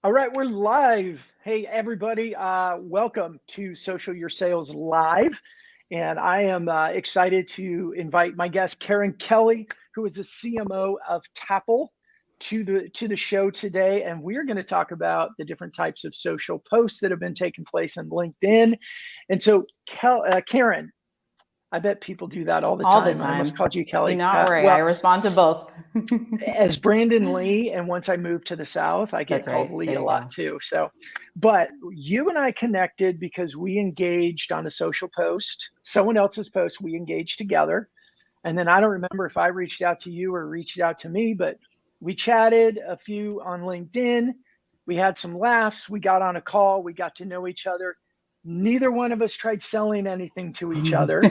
All right, we're live. Hey, everybody, welcome to Social Your Sales Live. And I am excited to invite my guest, Karen Kelly, who is the CMO of Tapple, to the show today. And we're going to talk about the different types of social posts that have been taking place on LinkedIn. And so, Karen, I bet people do that all the All the time. I almost time. called you Do Kelly. not worry. I Well, respond to both. as Brandon Lee, and once I moved to the South, I get That's called right. Lee There a you lot go. too. So, but you and I connected because we engaged on a social post, someone else's post, we engaged together. And then I don't remember if I reached out to you or reached out to me, but we chatted a few on LinkedIn. We had some laughs. We got on a call. We got to know each other. Neither one of us tried selling anything to each other,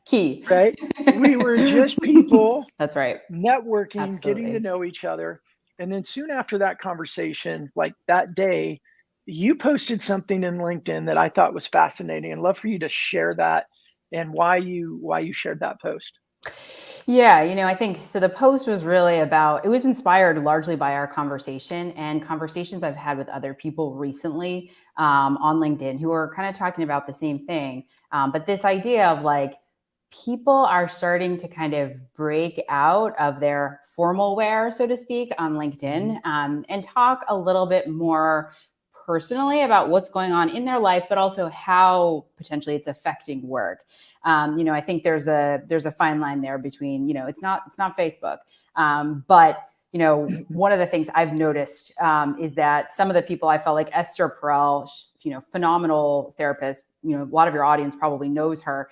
Key. right? We were just people That's right. networking, getting to Absolutely. know each other. And then soon after that conversation, like that day, you posted something in LinkedIn that I thought was fascinating. I'd love for you to share that and why you shared that post. Yeah, I think so. The post was really about, it was inspired largely by our conversation and conversations I've had with other people recently on LinkedIn who are kind of talking about the same thing. But this idea of like, people are starting to kind of break out of their formal wear, so to speak, on LinkedIn and talk a little bit more personally about what's going on in their life, but also how potentially it's affecting work. I think there's a fine line there between, it's not Facebook, but one of the things I've noticed is that some of the people I felt like Esther Perel, phenomenal therapist, a lot of your audience probably knows her.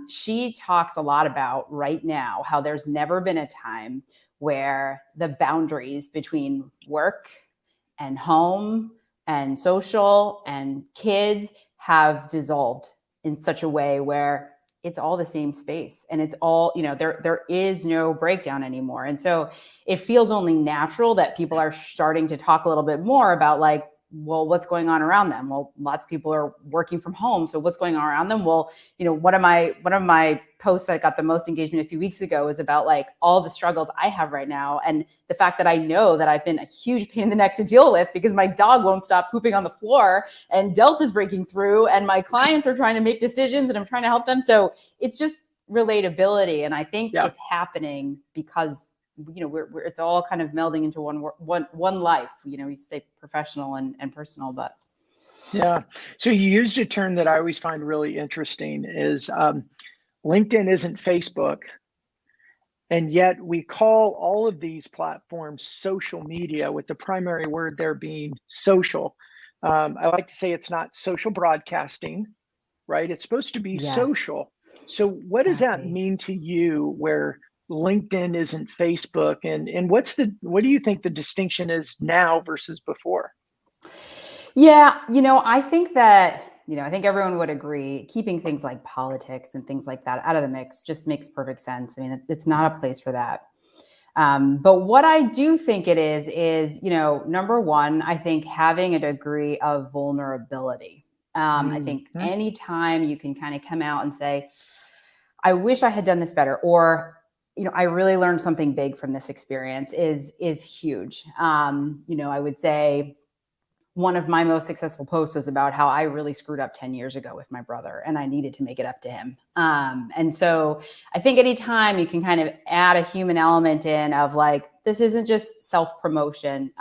She talks a lot about right now how there's never been a time where the boundaries between work and home and social and kids have dissolved in such a way where it's all the same space and it's all, there is no breakdown anymore. And so it feels only natural that people are starting to talk a little bit more about like, well, what's going on around them? Well, lots of people are working from home. So what's going on around them? Well, one of my posts that got the most engagement a few weeks ago was about like all the struggles I have right now. And the fact that I know that I've been a huge pain in the neck to deal with because my dog won't stop pooping on the floor and Delta's breaking through and my clients are trying to make decisions and I'm trying to help them. So it's just relatability. And I think Yeah. it's happening because it's all kind of melding into one life. You say professional and personal, but Yeah. So you used a term that I always find really interesting is LinkedIn isn't Facebook. And yet we call all of these platforms social media with the primary word there being social. I like to say it's not social broadcasting, right? It's supposed to be yes, social. So what does that exactly. mean to you where LinkedIn isn't Facebook? And what do you think the distinction is now versus before? Yeah, I think that, I think everyone would agree keeping things like politics and things like that out of the mix just makes perfect sense. I mean, it's not a place for that. But what I do think it is, number one, I think having a degree of vulnerability. I think Mhm. anytime you can kind of come out and say, I wish I had done this better, or I really learned something big from this experience is huge. I would say one of my most successful posts was about how I really screwed up 10 years ago with my brother and I needed to make it up to him. And so I think anytime you can kind of add a human element in of like, this isn't just self-promotion.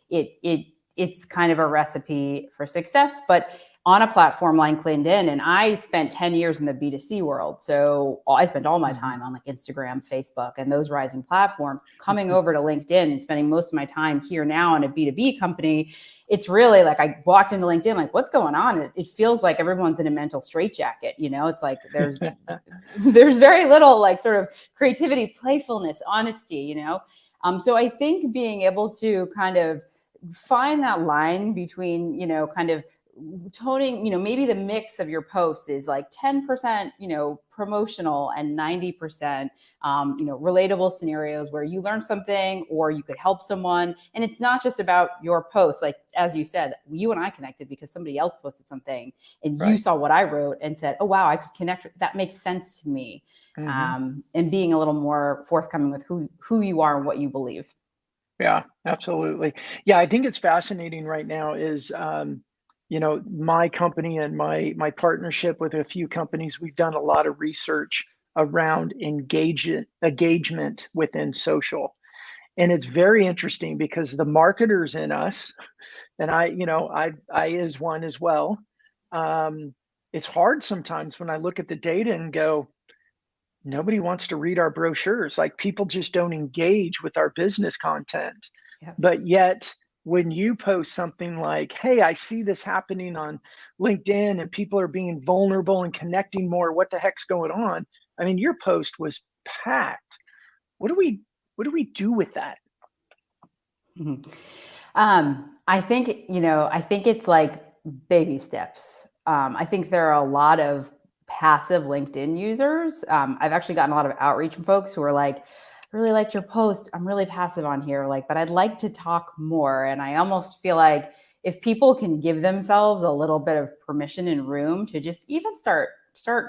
It's kind of a recipe for success, but on a platform like LinkedIn, and I spent 10 years in the B2C world. So I spent all my Mhm. time on like Instagram, Facebook, and those rising platforms. Coming over to LinkedIn and spending most of my time here now in a B2B company, it's really like I walked into LinkedIn, like, what's going on? It feels like everyone's in a mental straitjacket. It's like there's very little like sort of creativity, playfulness, honesty. So I think being able to kind of find that line between, kind of toning, maybe the mix of your posts is like 10%, promotional and 90%, relatable scenarios where you learn something or you could help someone. And it's not just about your post. Like, as you said, you and I connected because somebody else posted something and you Right. saw what I wrote and said, oh, wow, I could connect. That makes sense to me. Hmm. And being a little more forthcoming with who you are and what you believe. Yeah, absolutely. Yeah, I think it's fascinating right now is, my company and my partnership with a few companies, we've done a lot of research around engagement within social. And it's very interesting because the marketers in us, and I is one as well. Um, it's hard sometimes when I look at the data and go, nobody wants to read our brochures. Like people just don't engage with our business content. Yep. But yet, when you post something like, hey, I see this happening on LinkedIn and people are being vulnerable and connecting more, what the heck's going on? I mean, your post was packed. What do we do with that? Mhm. I think it's like baby steps. I think there are a lot of passive LinkedIn users. I've actually gotten a lot of outreach from folks who are like, I really liked your post. I'm really passive on here, like, but I'd like to talk more. And I almost feel like if people can give themselves a little bit of permission and room to just even start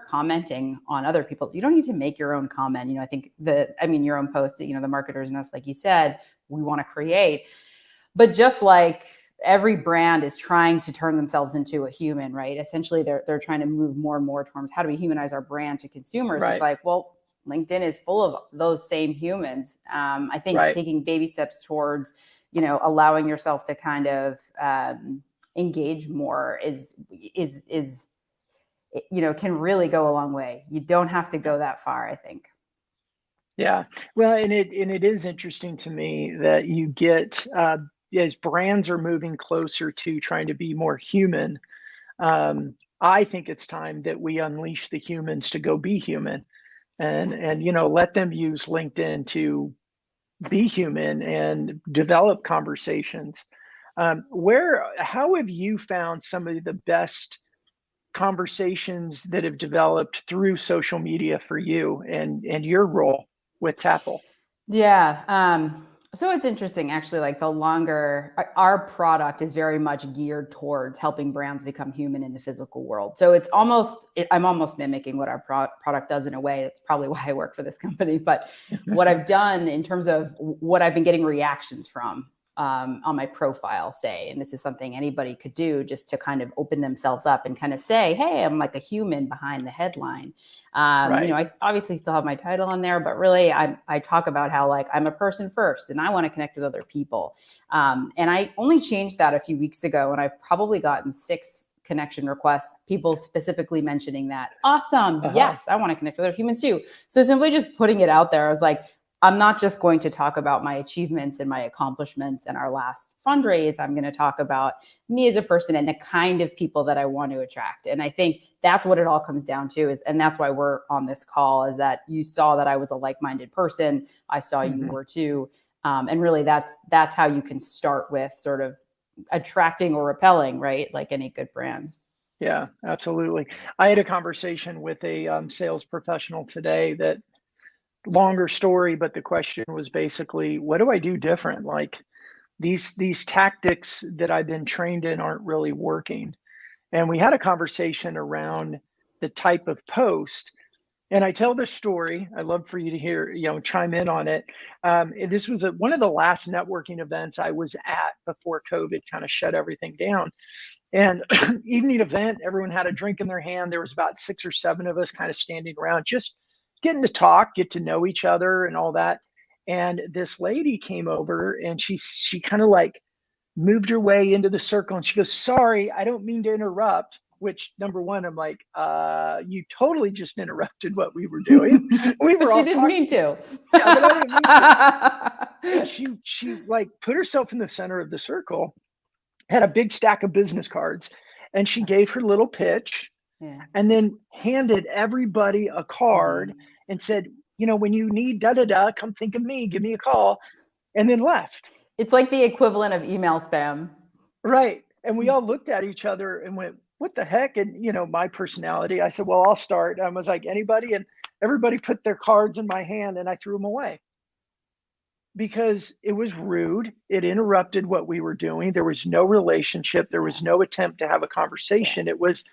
commenting on other people's, you don't need to make your own comment. I think your own post, the marketers and us, like you said, we want to create. But just like every brand is trying to turn themselves into a human, right? Essentially, they're trying to move more and more towards how do we humanize our brand to consumers. It's Right, like, well, LinkedIn is full of those same humans. I think right. taking baby steps towards, allowing yourself to kind of engage more is can really go a long way. You don't have to go that far, I think. Yeah. Well, and it is interesting to me that you get as brands are moving closer to trying to be more human. I think it's time that we unleash the humans to go be human, and let them use LinkedIn to be human and develop conversations. How have you found some of the best conversations that have developed through social media for you and your role with Tapple? Yeah. So it's interesting, actually. Like the longer our product is very much geared towards helping brands become human in the physical world. So I'm almost mimicking what our product does in a way. That's probably why I work for this company. But what I've done in terms of what I've been getting reactions from on my profile, say, and this is something anybody could do just to kind of open themselves up and kind of say, hey, I'm like a human behind the headline. Right. I obviously still have my title on there, but really I talk about how like I'm a person first and I want to connect with other people. And I only changed that a few weeks ago, and I've probably gotten 6 connection requests, people specifically mentioning that. Awesome. Uh-huh. Yes, I want to connect with other humans too. So simply just putting it out there, I was like, I'm not just going to talk about my achievements and my accomplishments and our last fundraise. I'm going to talk about me as a person and the kind of people that I want to attract. And I think that's what it all comes down to and that's why we're on this call, is that you saw that I was a like-minded person. I saw you Hmm. were too. And really that's how you can start with sort of attracting or repelling, right? Like any good brand. Yeah, absolutely. I had a conversation with a sales professional today that longer story, but the question was basically, what do I do different? Like these tactics that I've been trained in aren't really working. And we had a conversation around the type of post. And I tell this story. I'd love for you to hear, chime in on it. This was one of the last networking events I was at before COVID kind of shut everything down. And evening event, everyone had a drink in their hand. There was about 6 or 7 of us kind of standing around, just getting to talk, get to know each other and all that. And this lady came over and she kind of like moved her way into the circle and she goes, sorry, I don't mean to interrupt. Which, number one, I'm like, you totally just interrupted what we were doing. We But were she all didn't mean talking. to. Yeah, but I didn't mean to. And she like put herself in the center of the circle, had a big stack of business cards, and she gave her little pitch Yeah. and then handed everybody a card Mm. and said, when you need da da da, come think of me, give me a call, and then left. It's like the equivalent of email spam. Right. And we all looked at each other and went, what the heck? And, my personality, I said, well, I'll start. I was like, anybody? And everybody put their cards in my hand and I threw them away because it was rude. It interrupted what we were doing. There was no relationship. There Yeah. was no attempt to have a Yeah. conversation. It was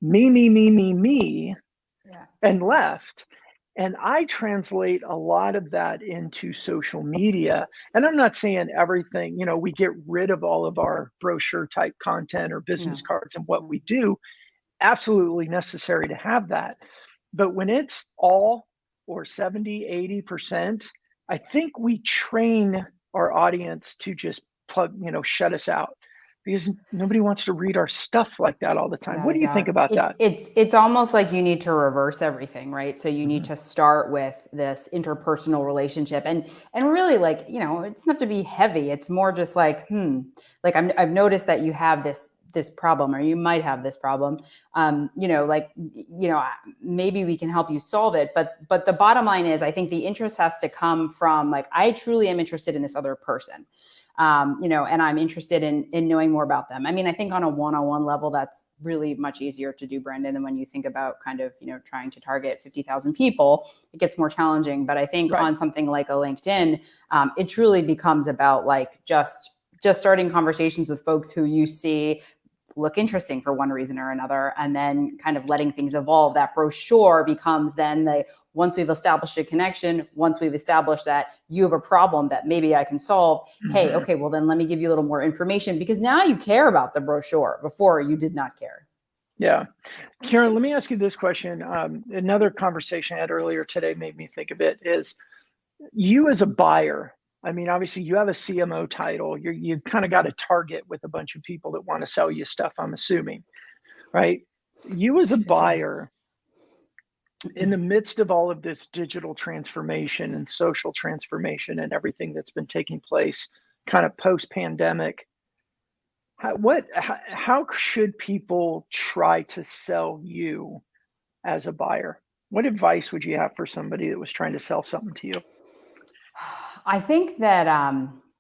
me, me, me, me, me, Yeah. and left. And I translate a lot of that into social media. And I'm not saying everything, we get rid of all of our brochure type content or business No. cards and what we do. Absolutely necessary to have that. But when it's all or 70, 80%, I think we train our audience to just shut us out because nobody wants to read our stuff like that all the time. Without What a do you think doubt. about that? It's almost like you need to reverse everything, right? So you need Mhm. to start with this interpersonal relationship and really, like, it doesn't have to be heavy. It's more just like, like I've noticed that you have this problem, or you might have this problem. Maybe we can help you solve it. But the bottom line is, I think the interest has to come from, like, I truly am interested in this other person. And I'm interested in knowing more about them. I mean, I think on a one-on-one level, that's really much easier to do, Brendan, than when you think about kind of, trying to target 50,000 people. It gets more challenging. But I think Right. on something like a LinkedIn, it truly becomes about, like, just starting conversations with folks who you see look interesting for one reason or another, and then kind of letting things evolve. That brochure becomes then once we've established a connection, once we've established that you have a problem that maybe I can solve, hey, okay, well then let me give you a little more information, because now you care about the brochure. Before, you did not care. Yeah. Karen, let me ask you this question. Another conversation I had earlier today made me think of it is, you as a buyer, I mean, obviously you have a CMO title. You've kind of got a target with a bunch of people that want to sell you stuff, I'm assuming, right? You as a buyer, in the midst of all of this digital transformation and social transformation and everything that's been taking place kind of post-pandemic, how should people try to sell you as a buyer? What advice would you have for somebody that was trying to sell something to you? I think that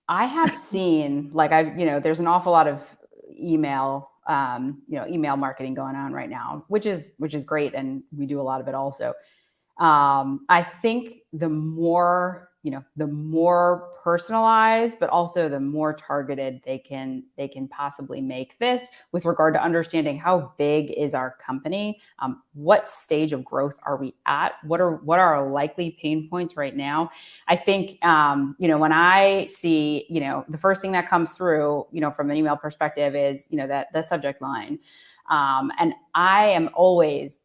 I have seen, like, there's an awful lot of email, email marketing going on right now, which is great, and we do a lot of it also. I think the more personalized, but also the more targeted they can possibly make this, with regard to understanding how big is our company, what stage of growth are we at, what are our likely pain points right now. I think when I see, the first thing that comes through, from an email perspective is, that the subject line, and I am always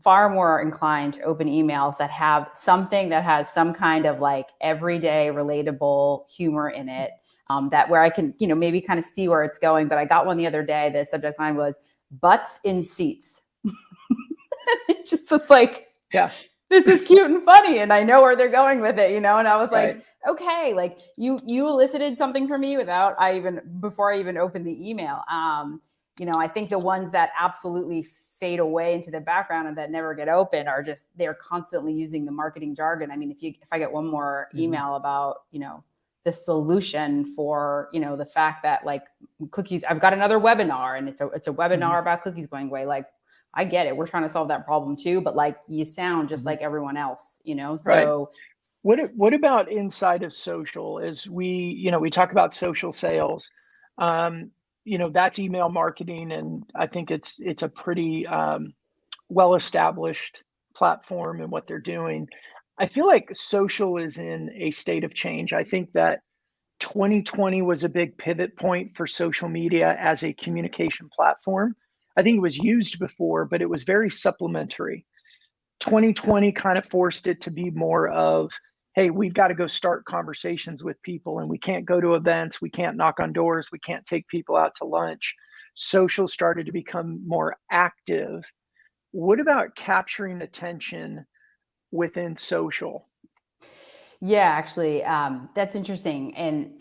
far more inclined to open emails that have something that has some kind of, like, everyday relatable humor in it, that where I can, maybe kind of see where it's going. But I got one the other day. The subject line was "butts in seats." It just was like, Yeah. this is cute and funny, and I know where they're going with it, and I was like, Right. okay, like, you elicited something from me before I even opened the email. I think the ones that absolutely fade away into the background and that never get open are just, they're constantly using the marketing jargon. I mean, if I get one more email about, the solution for, the fact that, like, cookies, I've got another webinar, and it's a webinar about cookies going away. Like, I get it. We're trying to solve that problem too, but, like, you sound just like everyone else, Right. so. What about inside of social? As we talk about social sales, that's email marketing, and I think it's a pretty well-established platform and what they're doing. I feel like social is in a state of change. I think that 2020 was a big pivot point for social media as a communication platform. I think it was used before, but it was very supplementary. 2020 kind of forced it to be more of, hey, we've got to go start conversations with people, and we can't go to events, we can't knock on doors, we can't take people out to lunch. Social started to become more active. What about capturing attention within social? Yeah, actually, that's interesting, and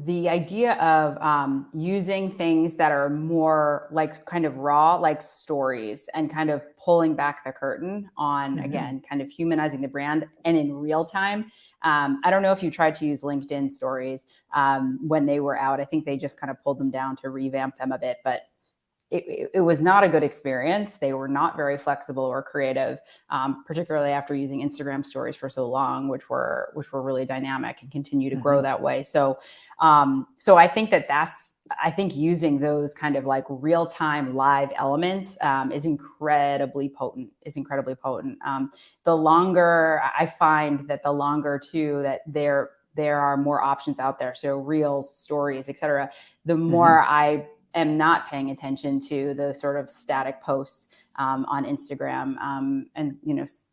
the idea of using things that are more, like, kind of raw, like stories, and kind of pulling back the curtain on, again, kind of humanizing the brand and in real time. I don't know if you tried to use LinkedIn stories when they were out. I think they just kind of pulled them down to revamp them a bit, but it was not a good experience. They were not very flexible or creative, particularly after using Instagram stories for so long, which were really dynamic and continue to grow that way. So I think that's I think using those kind of like real-time live elements is incredibly potent. The longer I find that the longer too that there are more options out there. So reels, stories, etc. The more I am not paying attention to the sort of static posts on Instagram, and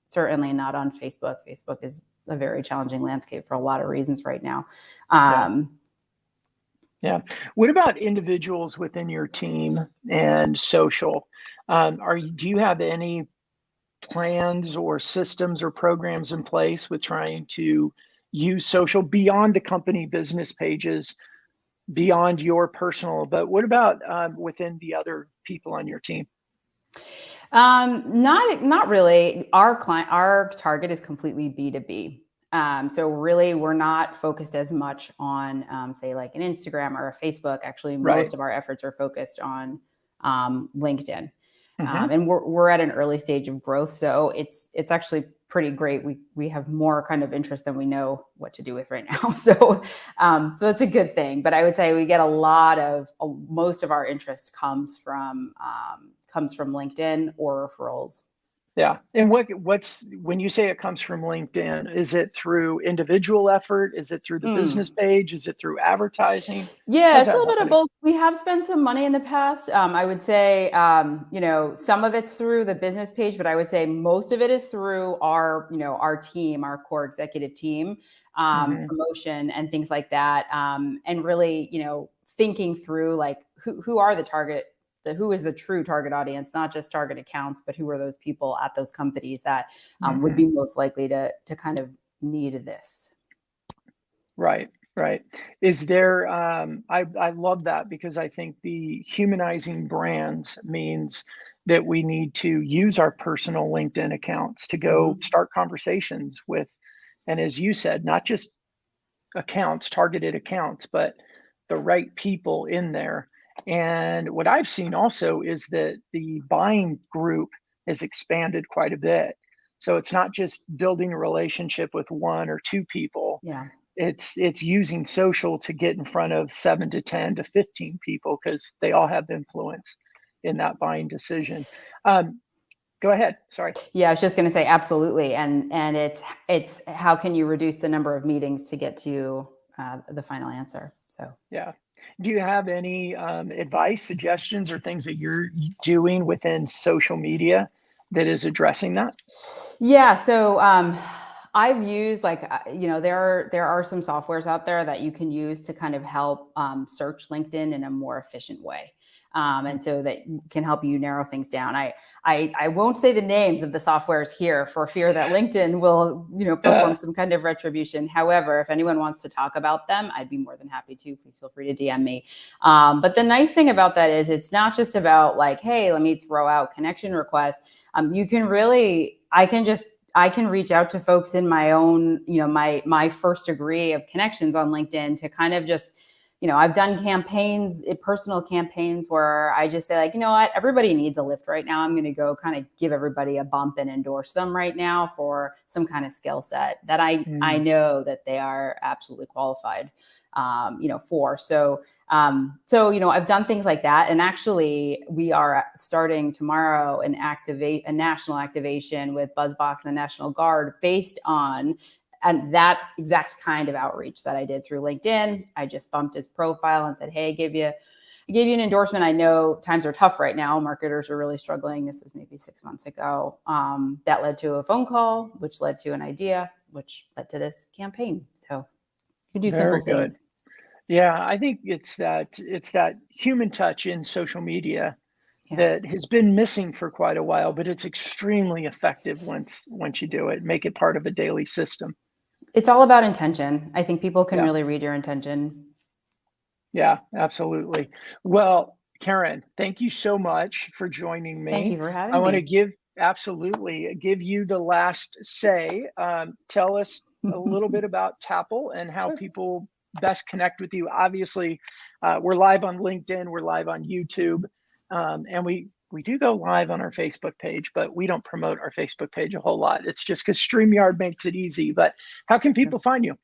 certainly not on Facebook. Facebook is a very challenging landscape for a lot of reasons right now. Yeah. What about individuals within your team and social? Do you have any plans or systems or programs in place with trying to use social beyond the company business pages, beyond your personal, but what about within the other people on your team? Not really. Our target is completely B2B. So really, we're not focused as much on, say, like an Instagram or a Facebook. Actually, Right. most of our efforts are focused on LinkedIn, Mm-hmm. and we're at an early stage of growth. So it's actually pretty great. We have more kind of interest than we know what to do with right now. So that's a good thing. But I would say we get most of our interest comes from LinkedIn or referrals. Yeah. And what's when you say it comes from LinkedIn, is it through individual effort? Is it through the business page? Is it through advertising? Yeah, How's it's a that little bit of happening? both. We have spent some money in the past. I would say, some of it's through the business page, but I would say most of it is through our team, our core executive team, Mm-hmm. promotion and things like that. And really, thinking through like who are who is the true target audience, not just target accounts, but who are those people at those companies that would be most likely to kind of need this. Right, right. Is there, I love that because I think the humanizing brands means that we need to use our personal LinkedIn accounts to go Mhm. start conversations with, and as you said, not just accounts, targeted accounts, but the right people in there. And what I've seen also is that the buying group has expanded quite a bit. So it's not just building a relationship with one or two people, Yeah. it's using social to get in front of 7 to 10 to 15 people because they all have influence in that buying decision. Um, Go ahead. Sorry. Yeah, I was just going to say absolutely, and it's how can you reduce the number of meetings to get to the final answer? So Yeah. Do you have any advice, suggestions, or things that you're doing within social media that is addressing that? yeah, so I've used there are some softwares out there that you can use to kind of help search LinkedIn in a more efficient way. And so that can help you narrow things down. I won't say the names of the softwares here for fear that LinkedIn will perform some kind of retribution. However, if anyone wants to talk about them, I'd be more than happy to. Please feel free to DM me. But the nice thing about that is it's not just about like, hey, let me throw out connection requests. You can really, I can reach out to folks in my own, my first degree of connections on LinkedIn to kind of just, I've done personal campaigns where I just say like, you know what, everybody needs a lift right now. I'm going to go kind of give everybody a bump and endorse them right now for some kind of skill set that I know that they are absolutely qualified, for. So I've done things like that. And actually we are starting tomorrow a national activation with BuzzBox and the National Guard based on that exact kind of outreach that I did through LinkedIn. I just bumped his profile and said, hey, I gave you an endorsement. I know times are tough right now. Marketers are really struggling. This was maybe 6 months ago. That led to a phone call, which led to an idea, which led to this campaign. So you can do simple Very good. things. Yeah, I think it's that human touch in social media Yeah. that has been missing for quite a while, but it's extremely effective once you do it, make it part of a daily system. It's all about intention. I think people can Yeah. really read your intention. Yeah, absolutely. Well, Karen, thank you so much for joining Thank me. you for I having want to me. give you the last say. Tell us a little bit about Tapple and how Sure. people best connect with you. Obviously, we're live on LinkedIn, we're live on YouTube, and we do go live on our Facebook page, but we don't promote our Facebook page a whole lot. It's just because StreamYard makes it easy. But how can Sure. people find you?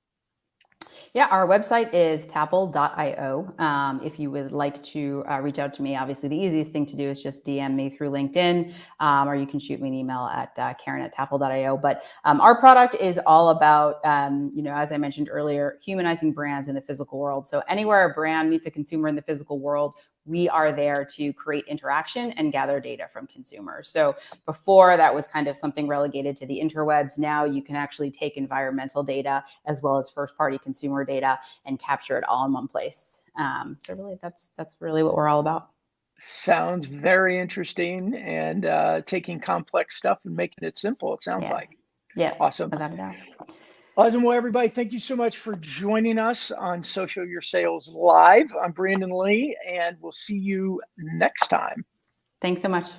Yeah, our website is tapple.io. If you would like to reach out to me, obviously the easiest thing to do is just DM me through LinkedIn, or you can shoot me an email at Karen@tapple.io. But our product is all about, as I mentioned earlier, humanizing brands in the physical world. So anywhere a brand meets a consumer in the physical world, we are there to create interaction and gather data from consumers. So before that was kind of something relegated to the interwebs. Now you can actually take environmental data as well as first-party consumer data and capture it all in one place. So really, that's really what we're all about. Sounds very interesting, and taking complex stuff and making it simple. It sounds like awesome. Without a doubt. Awesome. Well, everybody, thank you so much for joining us on Social Your Sales Live. I'm Brandon Lee, and we'll see you next time. Thanks so much.